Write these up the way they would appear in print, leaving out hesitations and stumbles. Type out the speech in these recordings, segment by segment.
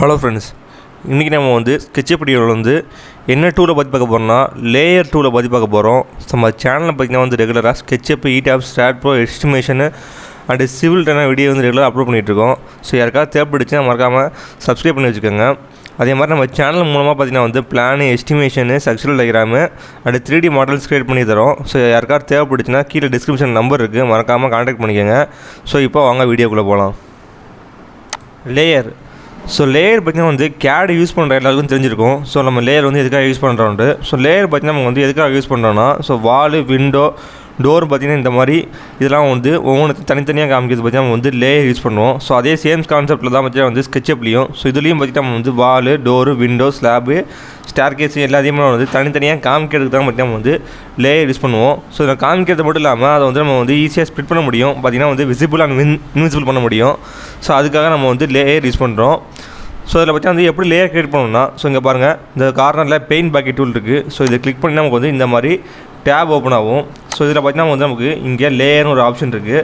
Hello friends, இன்றைக்கி நம்ம வந்து ஸ்கெட்சப் வீடியோவில் வந்து என்ன டூலை பற்றி பார்க்க போகிறோம்னா லேயர் டூலை பற்றி பார்க்க போகிறோம். நம்ம சேனலில் பார்த்திங்கன்னா வந்து ரெகுலராக SketchUp, ETABS, STAIR Pro, estimation and civil டென வீடியோ வந்து ரெகுலராக அப்லோட் பண்ணிகிட்ருக்கோம். ஸோ யாருக்காவது தேவைப்படுச்சுன்னா மறக்காமல் சப்ஸ்கிரைப் பண்ணி வச்சுக்கோங்க. அதே மாதிரி நம்ம சேனல் மூலமாக பார்த்திங்கன்னா வந்து plan, estimation, structural diagram and 3D models create பண்ணி தரோம். ஸோ யாருக்காவது தேவைப்படுச்சுன்னா கீழே டிஸ்கிரிப்ஷன் நம்பர் இருக்குது, மறக்காமல் கான்டாக்ட் பண்ணிக்கோங்க. ஸோ இப்போ வாங்க வீடியோக்குள்ளே போகலாம். லேயர். ஸோ லேயர் பார்த்திங்கன்னா வந்து கேட் யூஸ் பண்ணுற எல்லாருக்கும் தெரிஞ்சிருக்கும். ஸோ நம்ம லேயர் வந்து எதுக்காக யூஸ் பண்ணுறோன்ட்டு. ஸோ லேயர் பார்த்திங்கன்னா நம்ம வந்து எதுக்காக யூஸ் பண்ணுறோன்னா, ஸோ வாலு, விண்டோ, டோர் பார்த்திங்கன்னா இந்த மாதிரி இதெல்லாம் வந்து ஒவ்வொன்றுக்கும் தனித்தனியாக காமிக்கிறது பார்த்திங்கன்னா நம்ம வந்து லேயர் யூஸ் பண்ணுவோம். ஸோ அதே சேம் கான்செப்ட்டில் தான் பார்த்திங்கன்னா வந்து ஸ்கெட்சப்லேயும். ஸோ இதுலேயும் பார்த்திங்கன்னா நம்ம வந்து wall, door, window, slab, staircase எல்லாத்தையுமே வந்து தனித்தனியாக காமிக்கிறதுக்கு தான் பார்த்திங்கன்னா நம்ம வந்து லேயர் யூஸ் பண்ணுவோம். ஸோ இதை காமிக்கிறது மட்டும் இல்லாமல் அதை வந்து நம்ம வந்து ஈஸியாக ஸ்ப்ளிட் பண்ண முடியும். பார்த்திங்கன்னா வந்து விசிபிள் அண்ட் இன்விசிபிள் பண்ண முடியும். ஸோ அதுக்காக நம்ம வந்து லேயர் யூஸ் பண்ணுறோம். ஸோ இதில் பற்றி வந்து எப்படி லேயர் க்ரியேட் பண்ணணும்னா, ஸோ இங்கே பாருங்கள், இந்த கார்னரில் பெயிண்ட் பாக்கெட் டூல் இருக்குது. ஸோ இதை கிளிக் பண்ணி நமக்கு வந்து இந்த மாதிரி டேப் ஓப்பன் ஆகும். ஸோ இதில் பார்த்தீங்கன்னா வந்து நமக்கு இங்கே லேயர்னு ஒரு ஆப்ஷன் இருக்குது.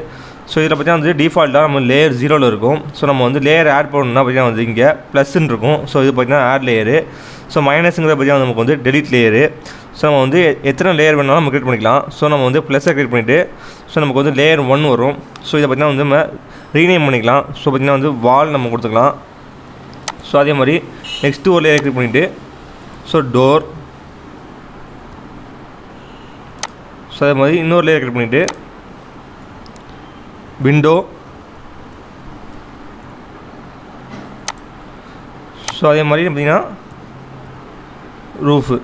ஸோ இதில் பார்த்தீங்கன்னா வந்து டிஃபால்ட்டாக நம்ம லேயர் 0ல் இருக்கும். ஸோ நம்ம வந்து லேயர் ஆட் பண்ணணும்னா பார்த்தீங்கன்னா வந்து இங்கே ப்ளஸ்ன்னு இருக்கும். ஸோ இது பார்த்தீங்கன்னா ஆட் லேயரு. ஸோ மைனஸுங்கிறத பார்த்தீங்கன்னா நமக்கு வந்து டெலிட் லேயரு. ஸோ நம்ம வந்து எத்தனை லேயர் வேணாலும் நம்ம க்ரியேட் பண்ணிக்கலாம். ஸோ நம்ம வந்து ப்ளஸ்ஸை க்ரியேட் பண்ணிவிட்டு ஸோ நமக்கு வந்து லேயர் 1 வரும். ஸோ இதை பார்த்தீங்கன்னா வந்து நம்ம ரீநேம் பண்ணிக்கலாம். ஸோ பார்த்திங்கன்னா வந்து வால் நம்ம கொடுத்துக்கலாம். ஸோ அதே மாதிரி நெக்ஸ்ட்டு ஒரு லேயர் க்ரியேட் பண்ணிவிட்டு ஸோ டோர். ஸோ அதே மாதிரி இன்னொரு லேயர் க்ரியேட் பண்ணிவிட்டு விண்டோ. ஸோ அதே மாதிரி பார்த்திங்கன்னா ரூஃபு.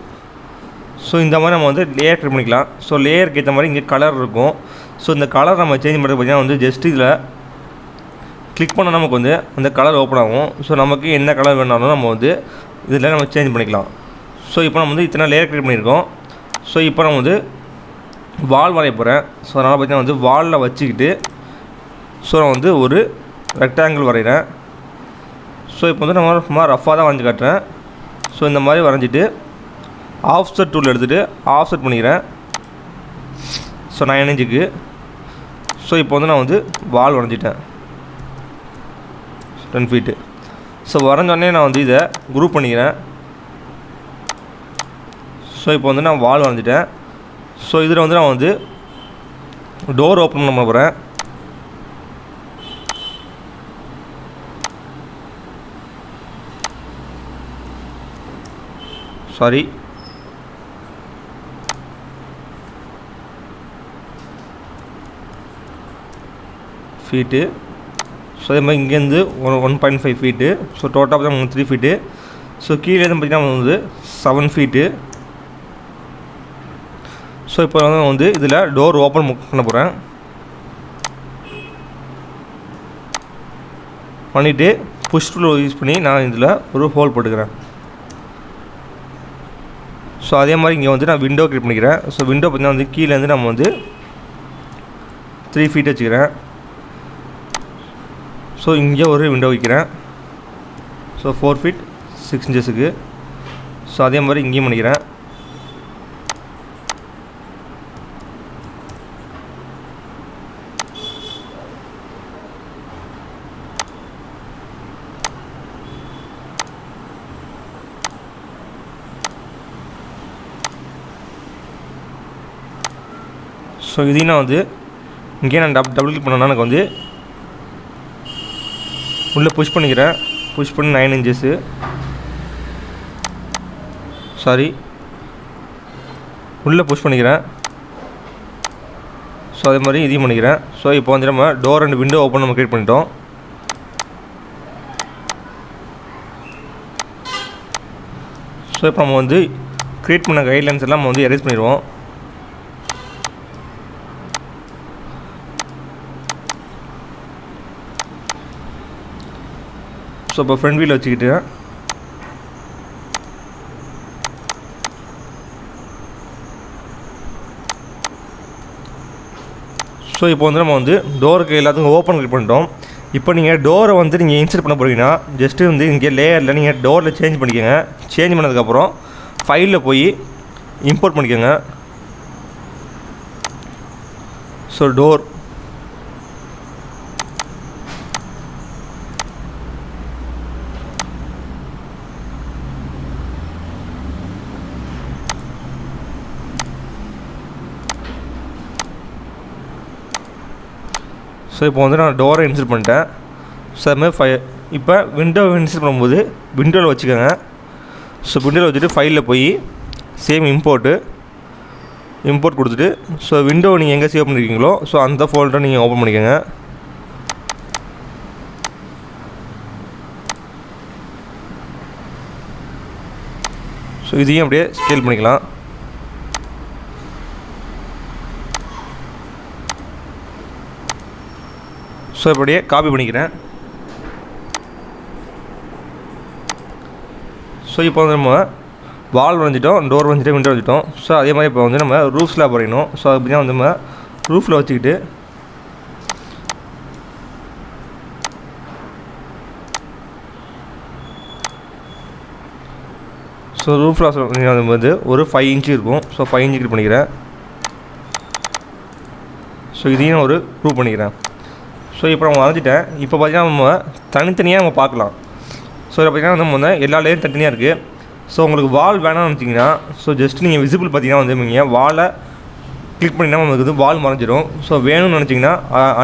ஸோ இந்த மாதிரி நம்ம வந்து லேயர் க்ரியேட் பண்ணிக்கலாம். ஸோ லேயருக்கு ஏற்ற மாதிரி இங்கே கலர் இருக்கும். ஸோ இந்த கலர் நம்ம சேஞ்ச் பண்ணுறது பார்த்திங்கன்னா வந்து ஜஸ்ட் இதில் கிளிக் பண்ணால் நமக்கு வந்து அந்த கலர் ஓப்பன் ஆகும். ஸோ நமக்கு என்ன கலர் வேணாலும் நம்ம வந்து இதில் நம்ம சேஞ்ச் பண்ணிக்கலாம். ஸோ இப்போ நம்ம வந்து இத்தனை லேயர் க்ரியேட் பண்ணியிருக்கோம். ஸோ இப்போ நம்ம வந்து வால் வரைய போகிறேன். ஸோ அதனால் பார்த்திங்கன்னா வந்து வாலில் வச்சுக்கிட்டு ஸோ நான் வந்து ஒரு ரெக்டாங்கிள் வரைகிறேன். ஸோ இப்போ வந்து நம்ம சும்மா ரஃபாக தான் வரைஞ்சி காட்டுறேன். ஸோ இந்த மாதிரி வரைஞ்சிட்டு ஆஃப்செட் டூல் எடுத்துகிட்டு ஆஃப்செட் பண்ணிக்கிறேன். ஸோ 9 இன்ச்சுக்கு. ஸோ இப்போ வந்து நான் வந்து வால் வரைஞ்சிட்டேன் 10 ஃபீட்டு. ஸோ வரைஞ்சோடனே நான் வந்து இதை குரூப் பண்ணிக்கிறேன். ஸோ இப்போ வந்து நான் வால் வரைஞ்சிட்டேன். ஸோ இதில் வந்து நான் வந்து டோர் ஓப்பன் பண்ண போகிறேன். Sorry, feet. ஸோ அதே மாதிரி இங்கேருந்து 1.5 ஃபீட்டு. ஸோ டோட்டலாக பார்த்தா 3 ஃபீட்டு. ஸோ கீழே பார்த்திங்கன்னா வந்து 7 ஃபீட்டு. ஸோ இப்போ வந்து இதில் டோர் ஓப்பன் பண்ண போகிறேன். பண்ணிவிட்டு புஷ் டூல் யூஸ் பண்ணி நான் இதில் ஒரு ஹோல் போட்டுக்கிறேன். ஸோ அதே மாதிரி இங்கே வந்து நான் விண்டோ க்ரியேட் பண்ணிக்கிறேன். ஸோ விண்டோ பார்த்திங்கன்னா வந்து கீழேருந்து நம்ம வந்து 3 ஃபீட் வச்சுக்கிறேன். ஸோ இங்கே ஒரு விண்டோ வைக்கிறேன். So 4 feet 6 இன்ச்சஸுக்கு. ஸோ அதே மாதிரி இங்கேயும் பண்ணிக்கிறேன். ஸோ இதையும் நான் வந்து இங்கே நான் டபுள் கிளிக் பண்ணேன்னா எனக்கு வந்து உள்ளே புஷ் பண்ணிக்கிறேன். புஷ் பண்ணி 9 இன்ச்சஸு. சாரி, உள்ளே புஷ் பண்ணிக்கிறேன். ஸோ அதே மாதிரி இதையும் பண்ணிக்கிறேன். ஸோ இப்போ வந்து நம்ம டோர் அண்ட் விண்டோ ஓப்பன் நம்ம க்ரியேட் பண்ணிட்டோம். ஸோ இப்போ நம்ம வந்து க்ரியேட் பண்ண கைட்லைன்ஸ் எல்லாம் நம்ம வந்து எரேஸ் பண்ணிடுவோம். ஸோ இப்போ ஃப்ரண்ட் வீல் வச்சுக்கிட்டு ஸோ இப்போ வந்து நம்ம வந்து டோருக்கு எல்லாத்துக்கும் ஓப்பன் க்ரியேட் பண்ணிட்டோம். இப்போ நீங்கள் டோரை வந்து நீங்கள் இன்சர்ட் பண்ண போகிறீங்கன்னா ஜஸ்ட்டு வந்து இங்கே லேயரில் நீங்கள் டோரில் சேஞ்ச் பண்ணிக்கோங்க. சேஞ்ச் பண்ணதுக்கப்புறம் ஃபைலில் போய் இம்போர்ட் பண்ணிக்கோங்க. ஸோ டோர் ஸோ இப்போ வந்து நான் டோரை இன்சர்ட் பண்ணிட்டேன். ஸோ அதுமாதிரி இப்போ விண்டோவை இன்சர்ட் பண்ணும்போது விண்டோவில் வச்சுக்கோங்க. ஸோ விண்டோவில் வச்சுட்டு ஃபைலில் போய் சேம் இம்போர்ட் கொடுத்துட்டு ஸோ விண்டோவை நீங்கள் எங்கே சேவ் பண்ணியிருக்கீங்களோ ஸோ அந்த ஃபோல்டரை நீங்கள் ஓப்பன் பண்ணிக்கோங்க. ஸோ இதையும் அப்படியே ஸ்கேல் பண்ணிக்கலாம். ஸோ இப்படியே காப்பி பண்ணிக்கிறேன். ஸோ இப்போ வந்து நம்ம வால் வரைஞ்சிட்டோம், டோர் வரைஞ்சிட்டோம், விண்டோ வச்சுட்டோம். ஸோ அதே மாதிரி இப்போ வந்து நம்ம ரூஃப் ஸ்லாப் வரையணும். ஸோ அப்படின்னா வந்து நம்ம ரூஃபில் வச்சுக்கிட்டு ஸோ ரூஃபில் வந்து ஒரு 5 இன்ச்சு இருக்கும். ஸோ 5 இன்ச்சு கிளிக் பண்ணிக்கிறேன். ஸோ இதையும் ஒரு ப்ரூவ் பண்ணிக்கிறேன். ஸோ இப்போ நம்ம வரைஞ்சிட்டேன். இப்போ பார்த்தீங்கன்னா நம்ம தனித்தனியாக நம்ம பார்க்கலாம். ஸோ இதில் பார்த்தீங்கன்னா நம்ம வந்து எல்லா லேயரும் தனித்தனியாக இருக்குது. ஸோ உங்களுக்கு வால் வேணாம்னு நினச்சிங்கன்னா ஸோ ஜஸ்ட் நீங்கள் விசிபிள் பார்த்தீங்கன்னா வந்து நீங்கள் வாலை கிளிக் பண்ணிங்கன்னா நமக்கு வந்து வால் மறைஞ்சிடும். ஸோ வேணும்னு நினச்சிங்கன்னா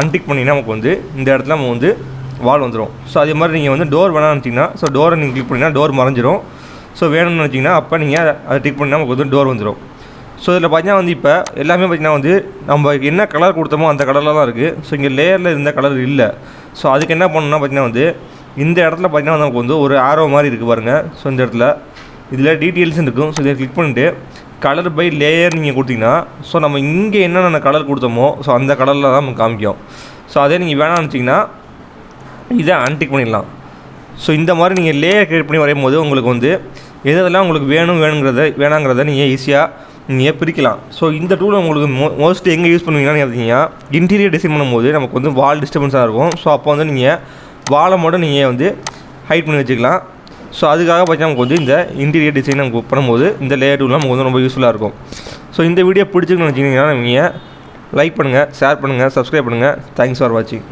அன்டிக் பண்ணிங்கன்னா நமக்கு வந்து இந்த இடத்துல நம்ம வந்து வால் வந்துடும். ஸோ அதே மாதிரி நீங்கள் வந்து டோர் வேணாம்னு நினச்சிங்கன்னா ஸோ டோரை நீங்கள் கிளிக் பண்ணிங்கன்னா டோர் மறைஞ்சிடும். ஸோ வேணும்னு நினச்சிங்கன்னா அப்போ நீங்கள் அதை டிக் பண்ணிங்கன்னா நமக்கு வந்து டோர் வந்துடும். ஸோ இதில் பார்த்தீங்கன்னா வந்து இப்போ எல்லாமே பார்த்தீங்கன்னா வந்து நம்ம என்ன கலர் கொடுத்தோமோ அந்த கலரில் தான் இருக்குது. ஸோ இங்கே லேயரில் இருந்த கலர் இல்லை. ஸோ அதுக்கு என்ன பண்ணணும்னா பார்த்தீங்கன்னா வந்து இந்த இடத்துல பார்த்தீங்கன்னா நமக்கு வந்து ஒரு ஆரோ மாதிரி இருக்குது பாருங்கள். ஸோ இந்த இடத்துல இதில் டீட்டெயில்ஸ் இருக்கும். ஸோ இதை கிளிக் பண்ணிவிட்டு கலர் பை லேயர் நீங்கள் கொடுத்தீங்கன்னா ஸோ நம்ம இங்கே என்னென்ன கலர் கொடுத்தோமோ ஸோ அந்த கலரில் தான் நமக்கு காமிக்கும். ஸோ அதே நீங்கள் வேணாம்னு நினச்சிங்கன்னா இதை அன்டிக் பண்ணிடலாம். ஸோ இந்த மாதிரி நீங்கள் லேயர் கிரியேட் பண்ணி வரையும் போது உங்களுக்கு வந்து எதெல்லாம் உங்களுக்கு வேணாங்கிறத நீங்கள் ஈஸியாக நீங்கள் பிரிக்கலாம். ஸோ இந்த டூலை உங்களுக்கு மோஸ்ட்லி எங்கே யூஸ் பண்ணுவீங்கன்னு பார்த்தீங்கன்னா இன்டீரியர் டிசைன் பண்ணும்போது நமக்கு வந்து வால் டிஸ்டர்பன்ஸாக இருக்கும். ஸோ அப்போ வந்து நீங்கள் வாலை மட்டும் நீங்கள் வந்து ஹைட் பண்ணி வச்சுக்கலாம். ஸோ அதுக்காக பார்த்தீங்கன்னா நமக்கு வந்து இந்த இன்டீரியர் டிசைன் நமக்கு பண்ணும்போது இந்த லேயர் டூலாம் நமக்கு வந்து ரொம்ப யூஸ்ஃபுல்லாக இருக்கும். ஸோ இந்த வீடியோ பிடிச்சிருக்குன்னு வச்சுக்கிட்டிங்கன்னா நீங்கள் லைக் பண்ணுங்கள், ஷேர் பண்ணுங்கள், சப்ஸ்கிரைப் பண்ணுங்கள். தேங்க்ஸ் ஃபார் வாட்சிங்.